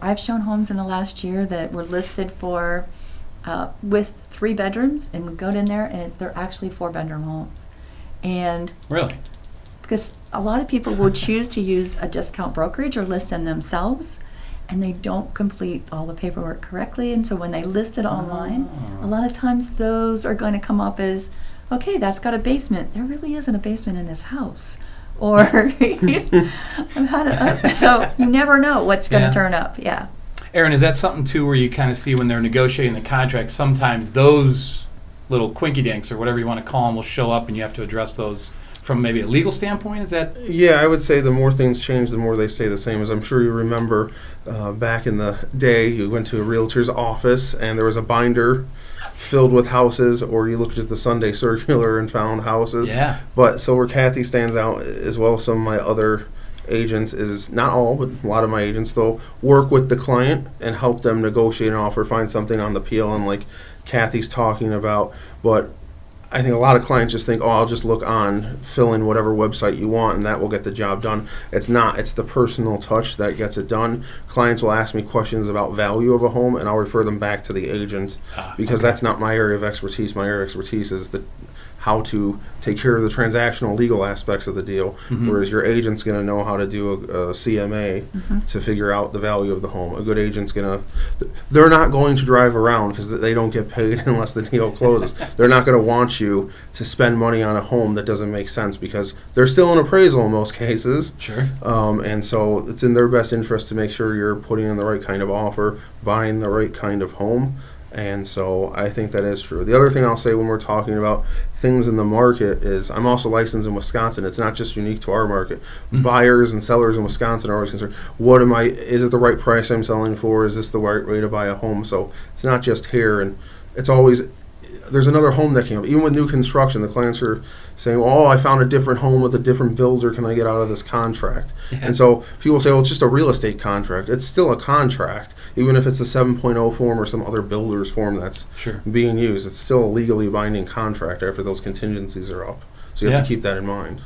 I've shown homes in the last year that were listed for with 3 bedrooms, and we go in there and they're actually 4-bedroom homes. And Really? because a lot of people will choose to use a discount brokerage or list them themselves, and they don't complete all the paperwork correctly. And so when they list it online, a lot of times those are going to come up as, okay, that's got a basement. There really isn't a basement in this house. Or, so you never know what's going to Yeah. turn up. Yeah. Aaron, is that something too where you kind of see when they're negotiating the contract, sometimes those little quinky dinks or whatever you want to call them will show up and you have to address those from maybe a legal standpoint? Is that? Yeah, I would say the more things change, the more they stay the same. As I'm sure you remember, back in the day, you went to a realtor's office and there was a binder filled with houses, or you looked at the Sunday Circular and found houses. Yeah. But so where Kathy stands out, as well as some of my other agents, is not all, but a lot of my agents, they'll work with the client and help them negotiate an offer, find something on the PLN like Kathy's talking about. But I think a lot of clients just think, oh, I'll just look on, fill in whatever website you want, and that will get the job done. It's not. It's the personal touch that gets it done. Clients will ask me questions about value of a home, and I'll refer them back to the agent because okay. that's not my area of expertise. My area of expertise is how to take care of the transactional legal aspects of the deal, whereas your agent's going to know how to do a CMA to figure out the value of the home. A good agent's they're not going to drive around because they don't get paid unless the deal closes. They're not going to want you to spend money on a home that doesn't make sense because they're still an appraisal in most cases. Sure. And so it's in their best interest to make sure you're putting in the right kind of offer, buying the right kind of home. And so I think that is true. The other thing I'll say when we're talking about things in the market is I'm also licensed in Wisconsin. It's not just unique to our market. Buyers and sellers in Wisconsin are always concerned, is it the right price I'm selling for? Is this the right way to buy a home? So it's not just here, and it's always, there's another home that came up. Even with new construction, the clients are saying, oh, I found a different home with a different builder. Can I get out of this contract? Yeah. And so people say, well, it's just a real estate contract. It's still a contract. Even if it's a 7.0 form or some other builder's form that's Sure. being used, it's still a legally binding contract after those contingencies are up. So you have Yeah. to keep that in mind.